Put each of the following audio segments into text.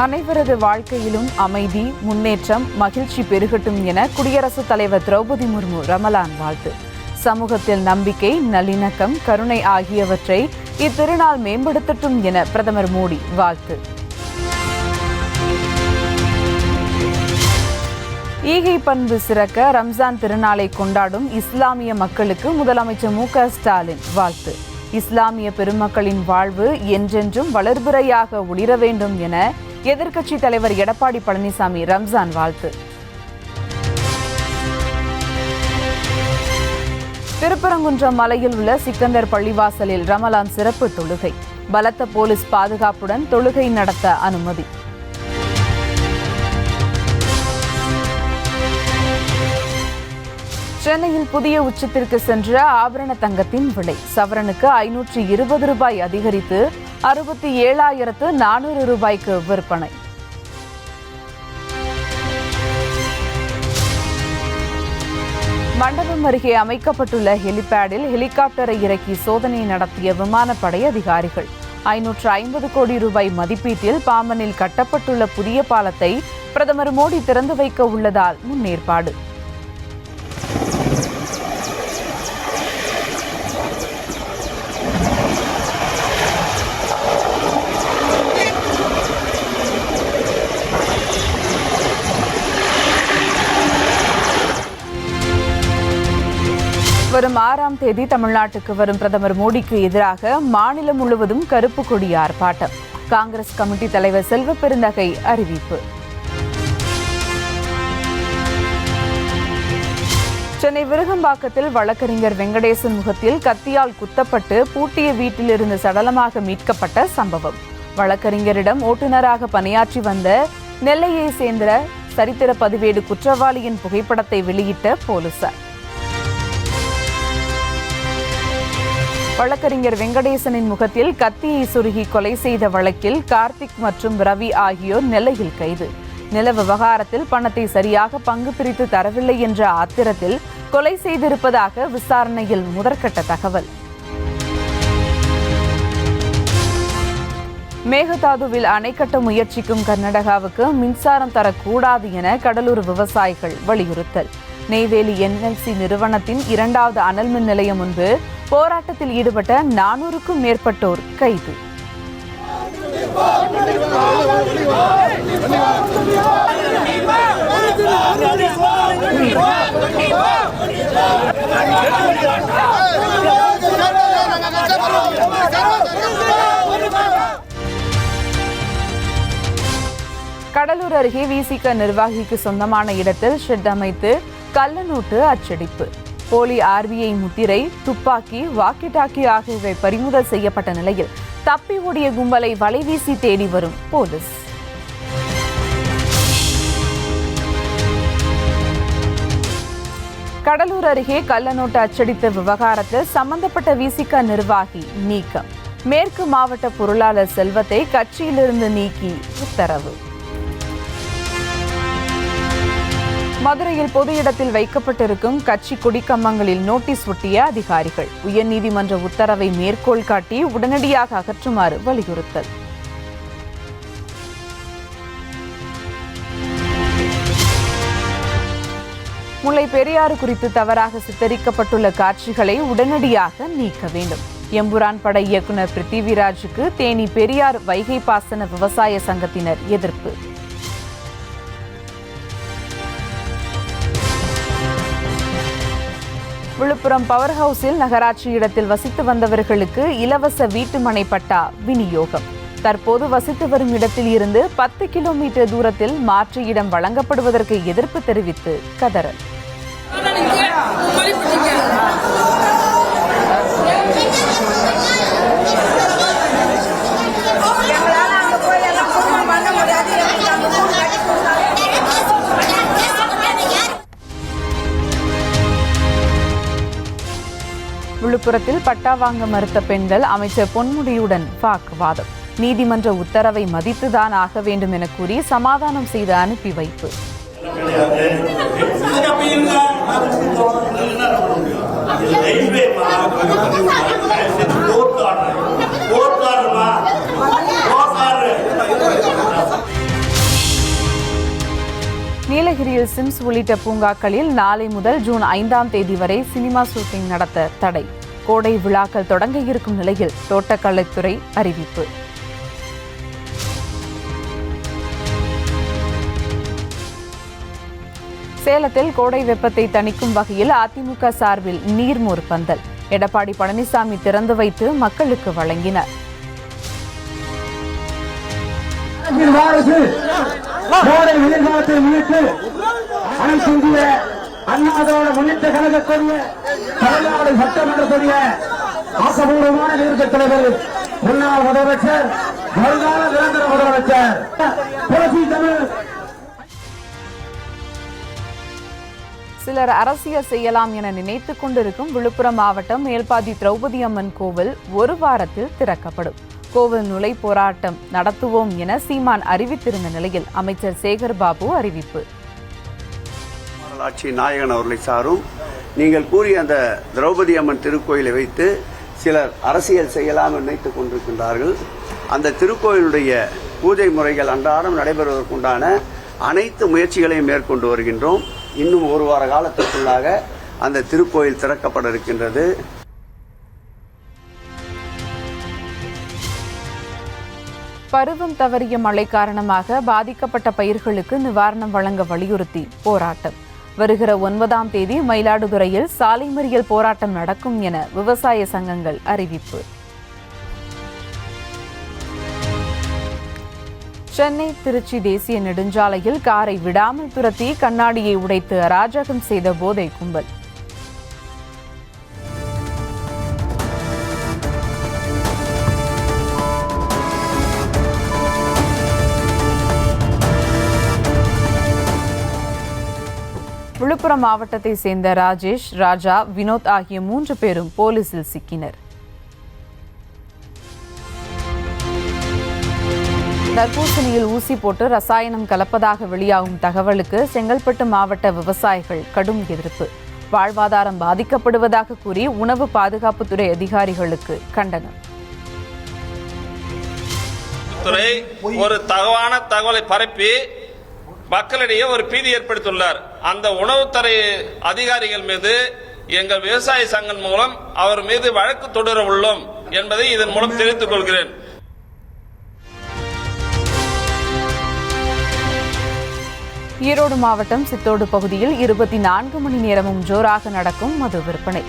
அனைவரது வாழ்க்கையிலும் அமைதி, முன்னேற்றம், மகிழ்ச்சி பெருகட்டும் என குடியரசுத் தலைவர் திரௌபதி முர்மு ரமலான் வாழ்த்து. சமூகத்தில் நம்பிக்கை, நல்லிணக்கம், கருணை ஆகியவற்றை இத்திருநாள் மேம்படுத்தட்டும் என பிரதமர் மோடி வாழ்த்து. ஈகை பண்பு சிறக்க ரம்ஜான் திருநாளை கொண்டாடும் இஸ்லாமிய மக்களுக்கு முதலமைச்சர் மு.க. ஸ்டாலின் வாழ்த்து. இஸ்லாமிய பெருமக்களின் வாழ்வு என்றென்றும் வளர்பிறையாக ஒளிர வேண்டும் என எதிர்க்கட்சித் தலைவர் எடப்பாடி பழனிசாமி ரம்ஜான் வாழ்த்து. திருப்பரங்குன்றம் மலையில் உள்ள சிக்கந்தர் பள்ளிவாசலில் ரமலான் சிறப்பு தொழுகை. பலத்த போலீஸ் பாதுகாப்புடன் தொழுகை நடத்த அனுமதி. சென்னையில் புதிய உச்சத்திற்கு சென்ற ஆபரண தங்கத்தின் விலை சவரனுக்கு 520 ரூபாய் அதிகரித்து 67,400 ரூபாய்க்கு விற்பனை. மண்டபம் அருகே அமைக்கப்பட்டுள்ள ஹெலிபேடில் ஹெலிகாப்டரை இறக்கி சோதனை நடத்திய விமானப்படை அதிகாரிகள். 550 கோடி ரூபாய் மதிப்பீட்டில் பாம்பனில் கட்டப்பட்டுள்ள புதிய பாலத்தை பிரதமர் மோடி திறந்து வைக்க உள்ளதால் முன்னேற்பாடு. வரும் 6ஆம் தேதி தமிழ்நாட்டுக்கு வரும் பிரதமர் மோடிக்கு எதிராக மாநிலம் முழுவதும் கருப்பு கொடி ஆர்ப்பாட்டம். காங்கிரஸ் கமிட்டி தலைவர் செல்வ பெருந்தகை அறிவிப்பு. சென்னை விருகம்பாக்கத்தில் வழக்கறிஞர் வெங்கடேசன் முகத்தில் கத்தியால் குத்தப்பட்டு பூட்டிய வீட்டிலிருந்து சடலமாக மீட்கப்பட்ட சம்பவம். வழக்கறிஞரிடம் ஓட்டுநராக பணியாற்றி வந்த நெல்லையை சேர்ந்த சரித்திர பதிவேடு குற்றவாளியின் புகைப்படத்தை வெளியிட்ட போலீசார். வழக்கறிஞர் வெங்கடேசனின் முகத்தில் கத்தியை சொருகி கொலை செய்த வழக்கில் கார்த்திக் மற்றும் ரவி ஆகியோர் நெல்லையில் கைது. நில விவகாரத்தில் பணத்தை சரியாக பங்கு பிரித்து தரவில்லை என்ற ஆத்திரத்தில் கொலை செய்திருப்பதாக விசாரணையில் முதற்கட்ட தகவல். மேகதாதுவில் அணை கட்ட முயற்சிக்கும் கர்நாடகாவுக்கு மின்சாரம் தரக்கூடாது என கடலூர் விவசாயிகள் வலியுறுத்தல். நெய்வேலி NLC நிறுவனத்தின் 2வது அனல் மின் நிலையம் முன்பு போராட்டத்தில் ஈடுபட்ட 400க்கும் மேற்பட்டோர் கைது. கடலூர் அருகே விசிக நிர்வாகிக்கு சொந்தமான இடத்தில் ஷெட் அமைத்து கள்ளநோட்டு அச்சடிப்பு. போலி RBI முத்திரை, துப்பாக்கி, வாக்கி டாக்கி ஆகியவை பறிமுதல் செய்யப்பட்ட நிலையில் தப்பி ஓடிய கும்பலை வலைவீசி தேடி வரும் போலீஸ். கடலூர் அருகே கள்ளநோட்டு அச்சடித்த விவகாரத்தில் சம்பந்தப்பட்ட விசிக நிர்வாகி நீக்கம். மேற்கு மாவட்ட பொருளாளர் செல்வத்தை கட்சியிலிருந்து நீக்கி உத்தரவு. மதுரையில் பொது இடத்தில் வைக்கப்பட்டிருக்கும் கட்சி கொடிக்கம்பங்களில் நோட்டீஸ் ஒட்டிய அதிகாரிகள். உயர்நீதிமன்ற உத்தரவை மேற்கோள் காட்டி உடனடியாக அகற்றுமாறு வலியுறுத்தல். முல்லை பெரியாறு குறித்து தவறாக சித்தரிக்கப்பட்டுள்ள காட்சிகளை உடனடியாக நீக்க வேண்டும். எம்புரான் பட இயக்குநர் பிருத்திவிராஜுக்கு தேனி பெரியார் வைகை பாசன விவசாய சங்கத்தினர் எதிர்ப்பு. விழுப்புரம் பவர் ஹவுஸில் நகராட்சி இடத்தில் வசித்து வந்தவர்களுக்கு இலவச வீட்டுமனை பட்டா விநியோகம். தற்போது வசித்து வரும் இடத்தில் இருந்து 10 கிலோமீட்டர் தூரத்தில் மாற்று இடம் வழங்கப்படுவதற்கு எதிர்ப்பு தெரிவித்து கதறல். விழுப்புரத்தில் பட்டா வாங்க மறுத்த பெண்கள் அமைச்சர் பொன்முடியுடன் வாக்குவாதம். நீதிமன்ற உத்தரவை மதித்துதான் ஆக வேண்டும் என கூறி சமாதானம் செய்து அனுப்பி வைப்பு. கோர்ட் ஆர்டர் நீலகிரியில் சிம்ஸ் உள்ளிட்ட பூங்காக்களில் நாளை முதல் ஜூன் 5ஆம் தேதி வரை சினிமா ஷூட்டிங் நடத்த தடை. கோடை விழாக்கள் தொடங்க இருக்கும் நிலையில் தோட்டக்கலைத்துறை அறிவிப்பு. சேலத்தில் கோடை வெப்பத்தை தணிக்கும் வகையில் அதிமுக சார்பில் நீர்மோர் பந்தல் எடப்பாடி பழனிசாமி திறந்து வைத்து மக்களுக்கு வழங்கினார். அண்ணாதோட முன்னேற்ற கழகக்கூடிய தமிழ்நாடு சட்டமன்றத்துடைய ஆசபூர்வமான எதிர்க்கட்சித் தலைவர், முன்னாள் முதலமைச்சர், வருங்கால நிரந்தர முதலமைச்சர் புரட்சி தமிழ். சிலர் அரசியல் செய்யலாம் என நினைத்துக் கொண்டிருக்கும் விழுப்புரம் மாவட்டம் மேல்பாதி திரௌபதி அம்மன் கோவில் ஒரு வாரத்தில் திறக்கப்படும். கோவில் நுழை போராட்டம் நடத்துவோம் என சீமான் அறிவித்திருந்த நிலையில் அமைச்சர் சேகர் பாபு அறிவிப்பு. ஆட்சி நாயகன் அவர்களை சாரும் நீங்கள் கூறிய அந்த திரௌபதி அம்மன் திருக்கோயிலை வைத்து சிலர் அரசியல் செய்யலாம் நினைத்துக் கொண்டிருக்கின்றார்கள். அந்த திருக்கோயிலுடைய பூஜை முறைகள் அன்றாடம் நடைபெறுவதற்குண்டான அனைத்து முயற்சிகளையும் மேற்கொண்டு வருகின்றோம். இன்னும் ஒரு வார காலத்திற்குள்ளாக அந்த திருக்கோயில் திறக்கப்பட இருக்கின்றது. பருவம் தவறிய மழை காரணமாக பாதிக்கப்பட்ட பயிர்களுக்கு நிவாரணம் வழங்க வலியுறுத்தி போராட்டம். வருகிற 9ஆம் தேதி மயிலாடுதுறையில் சாலை மறியல் போராட்டம் நடக்கும் என விவசாய சங்கங்கள் அறிவிப்பு. சென்னை திருச்சி தேசிய நெடுஞ்சாலையில் காரை விடாமல் துரத்தி கண்ணாடியை உடைத்து அராஜகம் செய்த போதை கும்பல். விழுப்புரம் மாவட்டத்தை சேர்ந்த ராஜேஷ், ராஜா, வினோத் ஆகிய 3 பேரும் போலீசில் சிக்கினர். தர்பூசணியில் ஊசி போட்டு ரசாயனம் கலப்பதாக வெளியாகும் தகவலுக்கு செங்கல்பட்டு மாவட்ட விவசாயிகள் கடும் எதிர்ப்பு. வாழ்வாதாரம் பாதிக்கப்படுவதாக கூறி உணவு பாதுகாப்புத்துறை அதிகாரிகளுக்கு கண்டனம். துறை ஒரு தகவான தகவலை பரப்பி மக்களிடையே ஒரு பீதி ஏற்படுத்தியுள்ளார். அந்த உணவுத்துறை அதிகாரிகள் மீது எங்கள் விவசாய சங்கம் மூலம் அவர் மீது வழக்கு தொடர உள்ளோம் என்பதை இதன் மூலம் தெரிவித்துக் கொள்கிறேன். ஈரோடு மாவட்டம் சித்தோடு பகுதியில் 24 மணி நேரமும் ஜோராக நடக்கும் மது விற்பனை.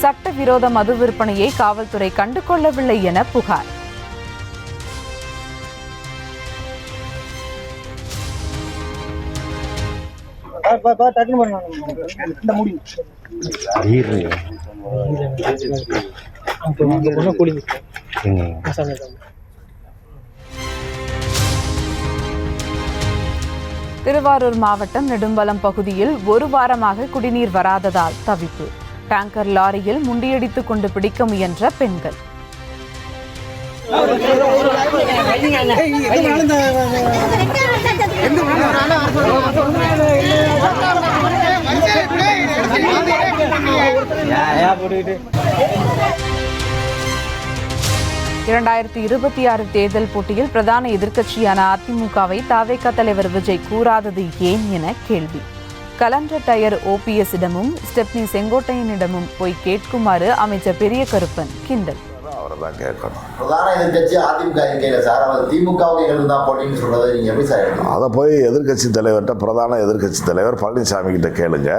சட்டவிரோத மது விற்பனையை காவல்துறை கண்டுகொள்ளவில்லை என புகார். திருவாரூர் மாவட்டம் நெடும்பலம் பகுதியில் ஒரு வாரமாக குடிநீர் வராததால் தவிப்பு. டேங்கர் லாரியில் முண்டியடித்துக் கொண்டு பிடிக்க முயன்ற பெண்கள். இரண்டாயிரத்தி 26 தேர்தல் போட்டியில் பிரதான எதிர்க்கட்சியான அதிமுகவை தவேக தலைவர் விஜய் கூறாதது ஏன் என கேள்வி. கலன்ற டயர் OPS-இடமும் ஸ்டெப்னி செங்கோட்டையனிடமும் போய் கேட்குமாறு அமைச்சர் பெரிய கருப்பன் கிண்டல். அவர்தான் கேட்கணும். பிரதான எதிர்க்கட்சி அதிமுக இருக்கையில சார், அவர் திமுகவுக்கு தான் போட்டின்னு சொல்றதை நீங்க எப்படி சார்? அதை போய் எதிர்க்கட்சி தலைவர்கிட்ட, பிரதான எதிர்க்கட்சி தலைவர் பழனிசாமி கிட்ட கேளுங்க.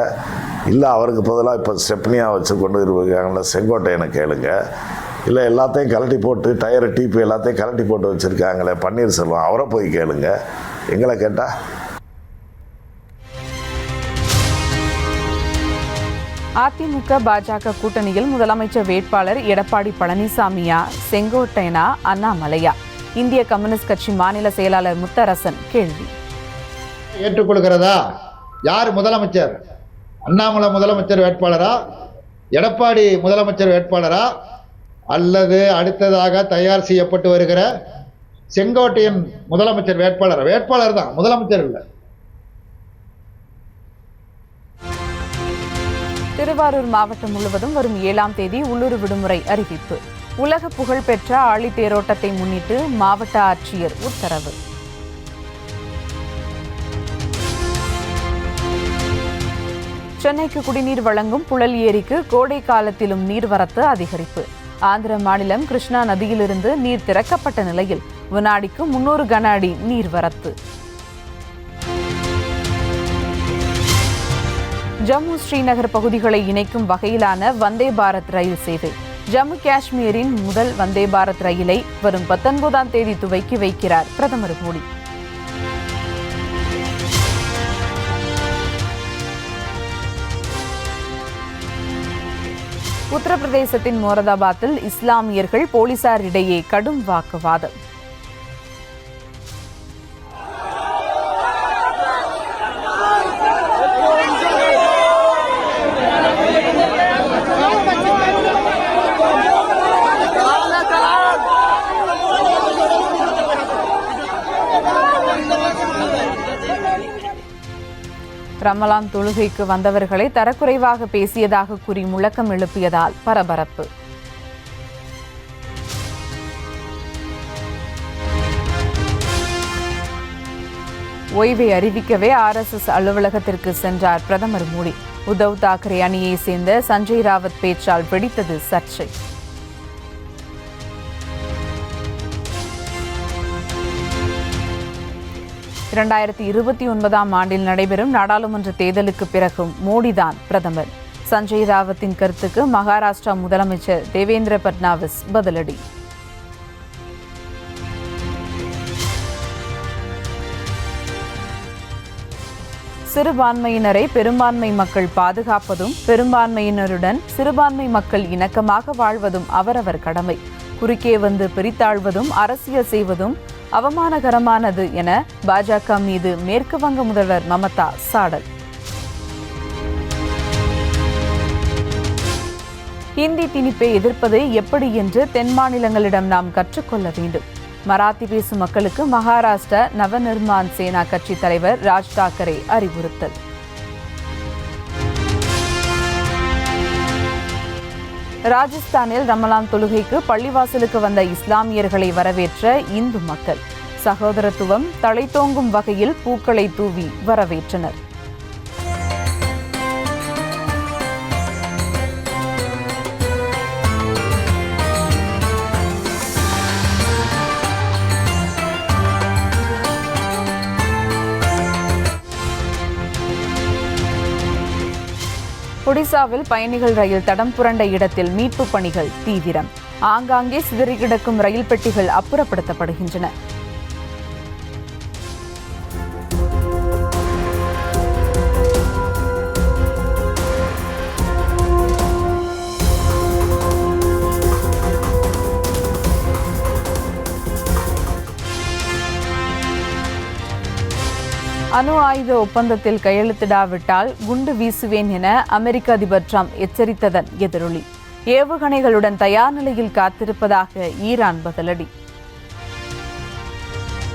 இல்லை அவருக்கு பதிலாக இப்போ ஸ்டெப்னியா வச்சு கொண்டு இருக்காங்கள செங்கோட்டையனை கேளுங்க. இல்லை எல்லாத்தையும் கலட்டி போட்டு டயர் டிபி எல்லாத்தையும் கலட்டி போட்டு வச்சுருக்காங்களே பன்னீர்செல்வம், அவரை போய் கேளுங்க. எங்களை கேட்டால் அதிமுக பாஜக கூட்டணியில் முதலமைச்சர் வேட்பாளர் எடப்பாடி பழனிசாமியா, செங்கோட்டையனா, அண்ணாமலையா? இந்திய கம்யூனிஸ்ட் கட்சி மாநில செயலாளர் முத்தரசன் கேள்வி. ஏற்றுக்கொள்கிறதா? யார் முதலமைச்சர்? அண்ணாமலை முதலமைச்சர் வேட்பாளரா, எடப்பாடி முதலமைச்சர் வேட்பாளரா, அல்லது அடுத்ததாக தயார் செய்யப்பட்டு வருகிற செங்கோட்டையன் முதலமைச்சர் வேட்பாளர்? வேட்பாளர் தான், முதலமைச்சர் இல்லை. திருவாரூர் மாவட்டம் முழுவதும் வரும் 7ஆம் தேதி உள்ளூர் விடுமுறை அறிவிப்பு. உலக புகழ்பெற்ற ஆழி தேரோட்டத்தை முன்னிட்டு மாவட்ட ஆட்சியர் உத்தரவு. சென்னைக்கு குடிநீர் வழங்கும் புழல் ஏரிக்கு கோடை காலத்திலும் நீர்வரத்து அதிகரிப்பு. ஆந்திர மாநிலம் கிருஷ்ணா நதியிலிருந்து நீர் திறக்கப்பட்ட நிலையில் வினாடிக்கு 300 கன அடி நீர்வரத்து. ஜம்மு ஸ்ரீநகர் பகுதிகளை இணைக்கும் வகையிலான வந்தே பாரத் ரயில் சேவை. ஜம்மு காஷ்மீரின் முதல் வந்தே பாரத் ரயிலை வரும் 19ஆம் தேதி துவக்கி வைக்கிறார் பிரதமர் மோடி. உத்தரப்பிரதேசத்தின் மோரதாபாத்தில் இஸ்லாமியர்கள் போலீசாரிடையே கடும் வாக்குவாதம். ரமலான் தொழுகைக்கு வந்தவர்களை தரக்குறைவாக பேசியதாக கூறி முழக்கம் எழுப்பியதால் பரபரப்பு. ஓய்வை அறிவிக்கவே RSS அலுவலகத்திற்கு சென்றார் பிரதமர் மோடி. உத்தவ் தாக்கரே அணியை சேர்ந்த சஞ்சய் ராவத் பேச்சால் வெடித்தது சர்ச்சை. இரண்டாயிரத்தி 29ஆம் ஆண்டில் நடைபெறும் நாடாளுமன்ற தேர்தலுக்கு பிறகும் மோடிதான் பிரதமர். சஞ்சய் ராவத்தின் கருத்துக்கு மகாராஷ்டிரா முதலமைச்சர் தேவேந்திர பட்னாவிஸ் பதிலடி. சிறுபான்மையினரை பெரும்பான்மை மக்கள் பாதுகாப்பதும் பெரும்பான்மையினருடன் சிறுபான்மை மக்கள் இணக்கமாக வாழ்வதும் அவரவர் கடமை. குறுக்கே வந்து பிரித்தாழ்வதும் அரசியல் செய்வதும் அவமானகரமானது என பாஜக மீது மேற்கு வங்க முதல்வர் மமதா சாடல். ஹிந்தி திணிப்பை எதிர்ப்பது எப்படி என்று தென் மாநிலங்களிடம் நாம் கற்றுக்கொள்ள வேண்டும். மராத்தி பேசும் மக்களுக்கு மகாராஷ்டிரா நவநிர்மான் சேனா கட்சி தலைவர் ராஜ் தாக்கரே அறிவுறுத்தல். ராஜஸ்தானில் ரமலான் தொழுகைக்கு பள்ளிவாசலுக்கு வந்த இஸ்லாமியர்களை வரவேற்ற இந்து மக்கள் சகோதரத்துவம் தழைத்தோங்கும் வகையில் பூக்களை தூவி வரவேற்றனர். ஒடிசாவில் பயணிகள் ரயில் தடம் புரண்ட இடத்தில் மீட்பு பணிகள் தீவிரம். ஆங்காங்கே சிதறி கிடக்கும் ரயில் பெட்டிகள் அப்புறப்படுத்தப்படுகின்றன. அணு ஆயுத ஒப்பந்தத்தில் கையெழுத்திடாவிட்டால் குண்டு வீசுவேன் என அமெரிக்க அதிபர் ட்ரம்ப் எச்சரித்ததன் எதிரொலி. ஏவுகணைகளுடன் தயார் நிலையில் காத்திருப்பதாக ஈரான் பதிலடி.